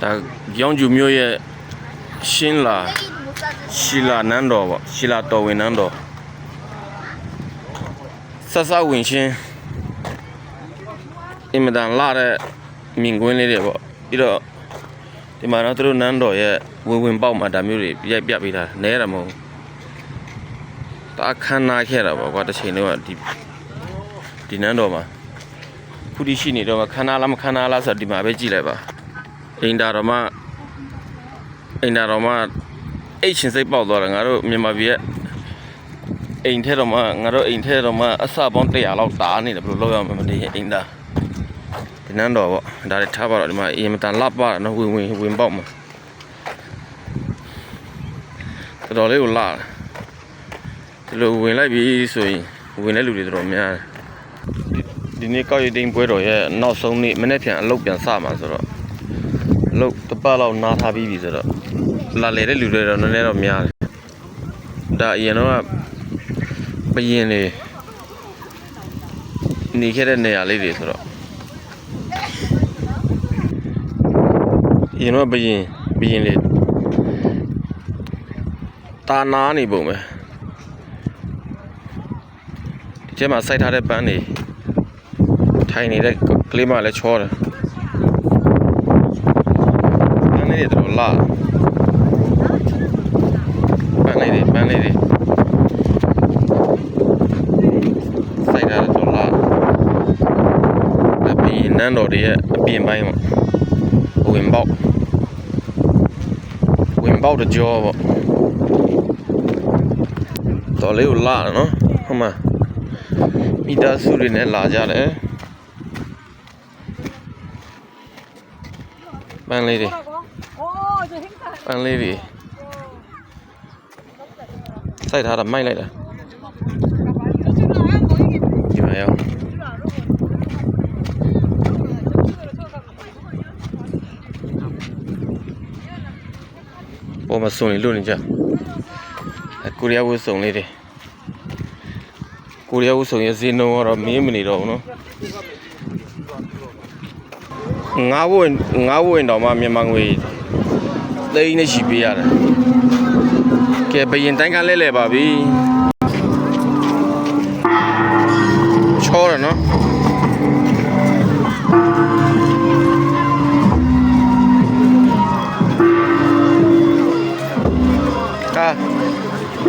ဒါကြောင်းကျူမျိုးရဲ့ရှင်းလာရှီလာနန်းတော်ပေါ့ရှီလာတော်ဝင်နန်းတော်ဆက်စဝင်ချင်းအင်မတန်လာတဲ့မြင်ကွင်းလေးတွေပေါ့ပြီးတော့ဒီမှာတော့သူတို့နန်းတော်ရဲ့ဝင်ပေါက်မှာဒါမျိုးတွေရိုက်ပြပေးတာနဲတာမဟုတ်တအခမ်းနားခဲ့တာပေါ့ကွာတစ်ချိန်တော့ဒီနန်းတော်မှာခုဒီရှိနေတော့ခမ်းနားလားမခမ်းနားလားဆိုတော့ဒီမှာပဲကြည့်လိုက်ပါအိမ်တာတော်မှအိတ်ရှင်စိတ်ပေါက်သွားတယ်ငါတို့မြန်မာပြည်ရဲ့အိမ်ထဲတော်မှငါတို့အိမ်ထဲတော်မှအစပေါင်း100လောက်တားနေတယ်ဘယ်လိုလုပ်ရမလဲမသိရင်အိမ်တာဒီနန်းတော်ပေါ့ဒါတွေထားပါတော့ဒီမှာအင်မတန်လှပတာနော်ဝင်ပေါက်မှာတော်တော်လေးကိုလာဒီလိုဝင်လိုက်ပြီဆိုရင်ဝင်တဲ့လူတွေတော်တော်များဒီနေ့ကောက်ရည်တိန်ပွဲတော်ရဲ့နောက်ဆုံးနေ့မနေ့ပြန်အလုပ်ပြန်စမှာဆိုတော့အလုပ်တစ်ပတ်လောက်နားထားပြီးပြီဆိုတော့လာလေတဲ့လူတွေတော့နည်းနည်းတော့များတယ်ဒါအရင်တော့ဘယင်နေခဲ့တဲ့နေရာလေးတွေဆိုတော့အရင်တော့ဘယင်လေးတာနာနေပုံပဲဒီကျမှာစိုက်ထားတဲ့ပန်းတွေထိုင်နေတဲ့ကလေးမလည်းချောတယ်ပန်းလေးတွေတော့လာပန်းလေးတွေစိုက်ထားတဲ့တော့လာအပြင်နန်းတော်တွေရဲ့အပြင်ပိုင်းပေါ့ဝင်ပေါက်တကြောပေါ့တော်လေးကိုလာနော်ဟုတ်မှာမိသားစုတွေနဲ့လာကြတယ်ပန်းလေးတွေစိုက်ထားတာမိုက်လိုက်တာဒီမှာရောပေါ်မှာစုံနေလို့နေကြကိုရီးယားဝတ်စုံလေးတွေကိုရီးယားဝတ်စုံရဲ့ဈေးနှုန်းကတော့မင်းမနေတော့ဘူးနော်ငါးဝတ်တော့မှမြန်မာငွေသိန်းနဲ့ရှိပေးရတယ်ကဲဘယင်တိုင်းကလဲပါပြီချောတယ်နော်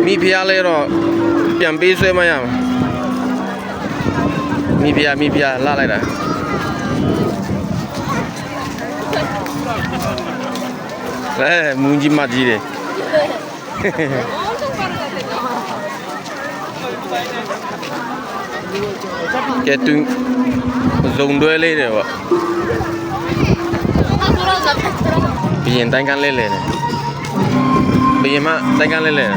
မိဖုရားလဲတော့ပြန်ပေးဆွဲမရမှာမိဖုရားလာလိုက်တာမူကြီးမကြီးတယ်ကဲတူဇုံတွဲလေးတယ်ပေါ့ဘယင်တိုင်းကလဲတယ်ဘယင်မတိုင်းကလဲ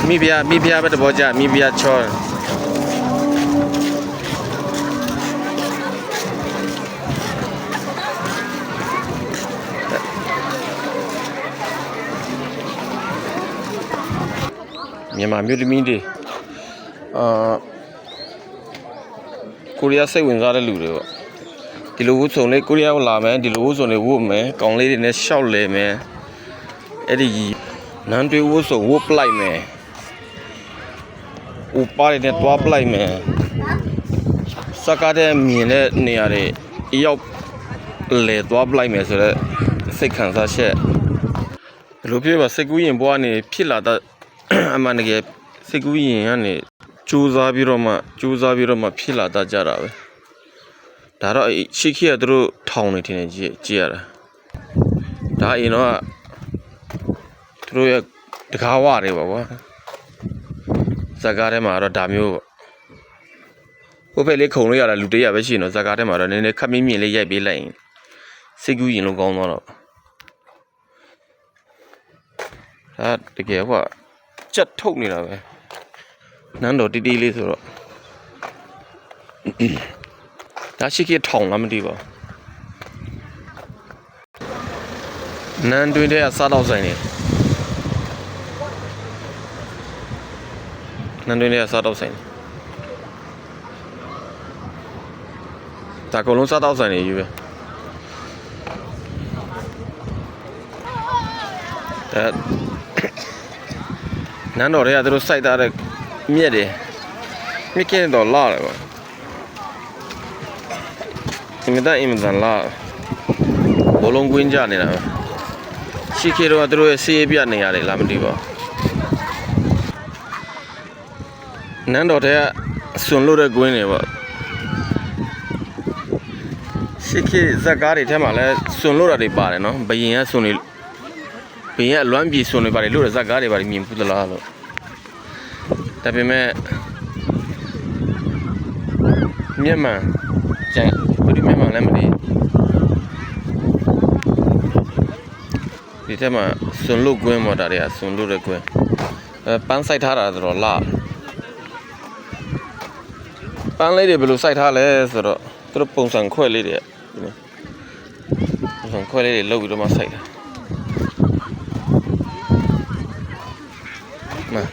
မိဖုရားပဲတဘောကြမိဖုရားချောမြန်မာမျိုးသမီးတွေကိုရီးယားစိတ်ဝင်စားတဲ့လူတွေပေါ့ဒီလိုဝတ်စုံလေးကိုရီးယားကိုလာမယ်ဒီလိုဝတ်စုံလေးဝတ်မယ်ကောင်လေးတွေနဲ့ရှောက်လဲမယ်အဲ့ဒီနန်းတွေဝတ်စုံဝတ်ပလိုက်မယ်ဥပါရတဲ့တွားပလိုက်မယ်စကားတဲ့မြင်တဲ့နေရာတွေရောက်လေတွားပလိုက်မယ်ဆိုတော့စိတ်ခံစားချက်ဘယ်လိုဖြစ်ပါစိတ်ကူးရင်ဘွားနေဖြစ်လာတဲ့အမှန်တကယ်စိတ်ကူးရင်ကနေကြိုးစားပြီးတော့မှဖြစ်လာတတ်ကြတာပဲဒါတော့ရှိခိရသူတို့ထောင်နေထင်ကြည့်ရတာဒါအရင်တော့သူတို့ရဲ့တကားဝတွေပါကွာဇကားထဲမှာတော့ဒါမျိုးပေါ့ဟိုဘက်လေးခုံလို့ရတာလူတရပဲရှိနေတော့ဇကားထဲမှာတော့နည်းနည်းခက်မြင့်လေးရိုက်ပေးလိုက်ရင်စိတ်ကူးရင်လုံးကောင်းသွားတော့ဒါတကယ်ကွာကြက်ထုတ်နေတာပဲနန်းတော်တီးလေးဆိုတော့ဒါရှိခိထောင်လားမသိပါဘူးနန်းတွင်တဲ့စားတော့ဆိုင်နေနန်းတွင်တဲ့စားတော့ဆိုင် ဒါအကုန်လုံးစားတော့ဆိုင်နေယူပဲဒါနန်းတော်တွေကသူတို့စိုက်ထားတဲ့မြက်တွေမြက်ကင်းတော့လာတယ်ပေါ့အင်မတန်လာဘလုံးကွင်းကြနေတာပဲရှိခေတော့သူတို့ရဲ့ဆေးပြနေရတယ်လားမသိပါနန်းတော်တွေကစွန်လို့တဲ့ကွင်းတွေပေါ့ရှိခေဇက်ကားတွေထဲမှာလဲစွန်လို့တာတွေပါတယ်နော်ဘယင်ကစွန်နေဘယင်ကအလွမ်းပြေစွန်နေပါတယ်လို့ဇက်ကားတွေပါတယ်မြင်ဘူးသလားလို့ဒါပေမဲ့မျက်မှန်ကျန်ဘယ်ဒီမျက်မှန်လဲမသိဒီထဲမှာစွန်လို့ကွင်းမှာဒါတွေကစွန်လို့တဲ့ကွင်းပန်းဆိုင်ထားတာဆိုတော့လာပန်းလေးတွေဘယ်လိုစိုက်ထားလဲဆိုတော့သူတို့ပုံစံခွဲလေးတွေပုံစံခွဲလေးတွေလုပ်ပြီးတော့မှစိုက်တာမှာ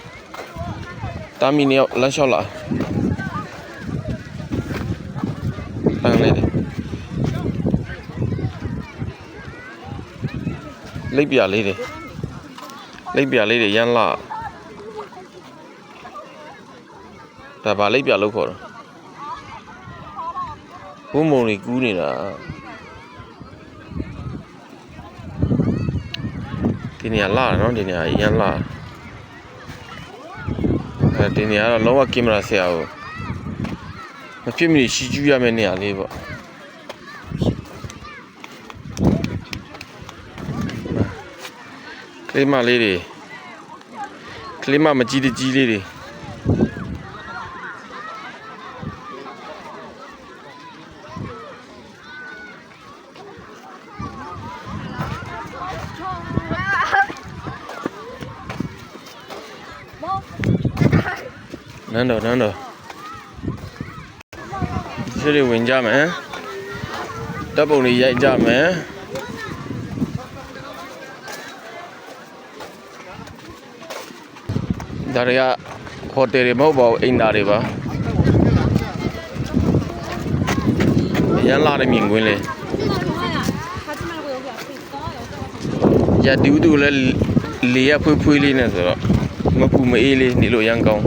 တာမီနေလမ်းလျှောက်လာပန်းလေးတွေလိပ်ပြလေးတွေရမ်းလာဒါပါလိပ်ပြလို့ခေါ်တော့ဘုံမုံလေးကူးနေတာဒီနေရာလာနော်ဒီနေရာရမ်းလာဒီနေရာတော့လောကကင်မရာဆရာကိုမဖြစ်မနေရှိကျူးရမယ့်နေရာလေးပေါ့ကလေးမလေးတွေကလေးမမကြီးတကြီးလေးတွေနန်းတော်ဒီလိုဝင်ကြမယ်တပ်ပုံတွေရိုက်ကြမယ်ဒါတွေကဟိုတယ်တွေမဟုတ်ပါဘူးအိမ်သားတွေပါရန်လာတဲ့မြင်ကွင်းလေးရတူတူလဲလေရဖွေးလေးနဲ့ဆိုတော့မပူမအေးလေးနေလို့ရန်ကောင်း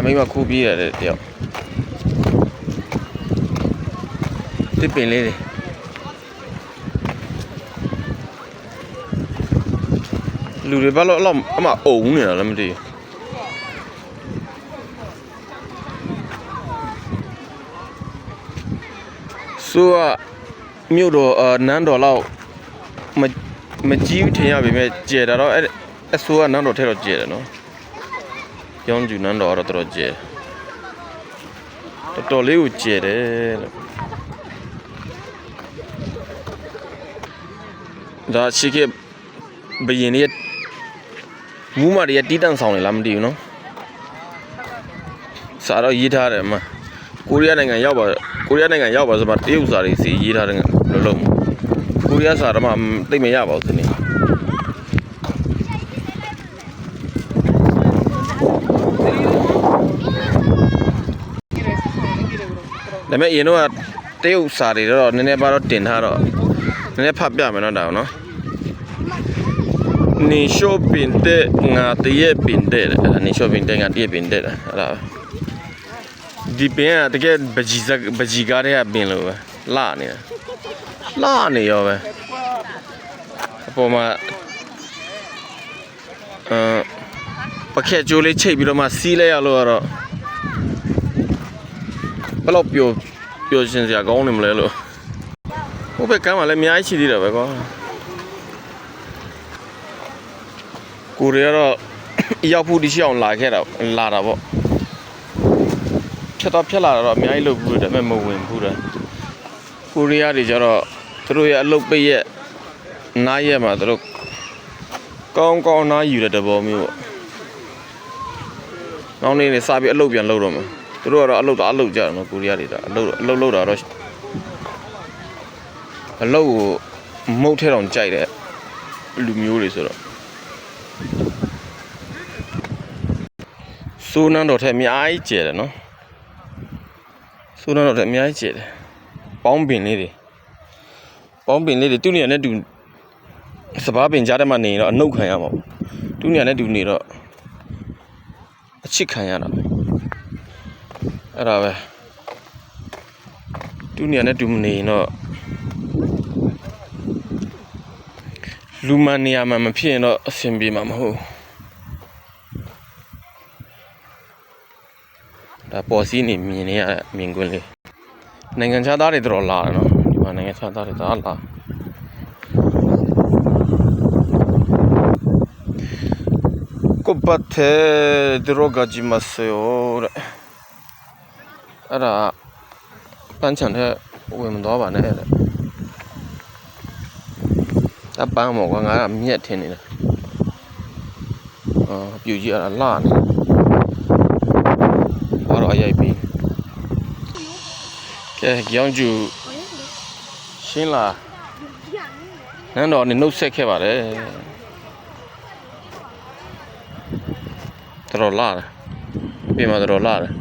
မိမခိုးပြေးရတယ်တယောက်တစ်ပင်လေးတွေလူတွေဘာလို့အမအုံနေတာလဲမသိဘူးဆိုတော့မြို့တော်နန်းတော်လောက်မကြီးထင်ရပေမဲ့ကျဲတာတော့အဆိုးကနန်းတော်ထဲတော့ကျဲတယ်နော်ကျောင်းကျူနန်းတော်ကတော့တော်ကျဲတော်လေးကိုကျဲတယ်လို့ဒါရှိခဲ့ဘယင်းရဲ့မူးမတွေတီးတန့်ဆောင်နေလားမသိဘူးနော်စာတော့ရေးထားတယ်အမကိုရီးယားနိုင်ငံရောက်ပါဆိုမှတရုတ်စာတွေစီရေးထားတယ်လို့လုံးကိုရီးယားစာတော့မှသိမရပါဘူးသူနေဒါပေမဲ့ရင်တော့တရုတ်စာတွေတော့နည်းနည်းပါတော့တင်ထားတော့နည်းနည်းဖတ်ပြမယ်နော်ဒါနော်နေရှိုပင်တဲ့ငါတရဲ့ပင်တဲ့နေရှိုပင်တဲ့ငါတရဲ့ပင်တဲ့အဲ့ဒါဒီပင်ကတကယ်ပကြီးကားတဲ့ပင်လို့ပဲလာနေရောပဲအပေါ်မှာပကက်ကျိုးလေးချိတ်ပြီးတော့မှစီးလိုက်ရလို့ကတော့ဘယ်လောက်ပျော်ရှင်စရာကောင်းနေမလဲလို့ဟိုဘက်ကမ်းမှာလည်းအများကြီးရှိသေးတယ်ပဲကွာကိုရီးယားတော့ရောက်ဖို့တရှိအောင်လာတာပေါ့ဖြတ်လာတော့အများကြီးလုပ်ဘူးဒါပေမဲ့မဝင်ဘူးတဲ့ကိုရီးယားတွေကျတော့သူတို့ရဲ့အလုပ်ပိတ်ရက်နားရက်မှာသူတို့ကောင်းနားယူတဲ့တဘောမျိုးပေါ့ကောင်းနေစပြီးအလုပ်ပြန်လုပ်တော့မှာသူတို့ကတော့အလုပ်ကြတယ်နော်ကိုရီးယားတွေတော့အလုပ်လုပ်တာတော့အလုပ်ကိုမုတ်ထဲတောင်ကြိုက်တဲ့လူမျိုးတွေဆိုတော့စိုးနန်းတော်ထဲအများကြီးကျဲတယ်နော် ဆိုးတော့တယ်အများကြီးကျတယ်ပေါင်းပင်လေးတွေသူ့နေရာနဲ့တူစပားပင်ကြားထဲမှာနေတော့အနှုတ်ခံရမှာပေါ့သူ့နေရာနဲ့တူနေတော့အချစ်ခံရတာအဲ့ဒါပဲသူ့နေရာနဲ့တူမနေတော့လူမနေရာမှာမဖြစ်ရင်တော့အဆင်ပြေမှာမဟုတ်ဒါပေါ်စီးနေမြင်နေရမြင်ကွင်းလေးနိုင်ငံခြားသားတွေတော်လာတယ်နော်ဒီမှာနိုင်ငံခြားသားတွေဒါလာကိုပတ်တဲ့ဒရောဂါဂျီမဆေယိုတဲ့အဲ့ဒါပန်းချန်တဲ့ဝင်မသွားပါနဲ့တဲ့အပန်းမောကငါကမြက်ထင်းနေတယ်ပြူကြီးအဲ့ဒါလာနေဘာလို့အရိုက်ပြီးကဲကြောင်ကျူရှင်းလာနန်းတော်နေနှုတ်ဆက်ခဲ့ပါတယ်တော်လာတယ်ပြင်မှာတော်လာတယ်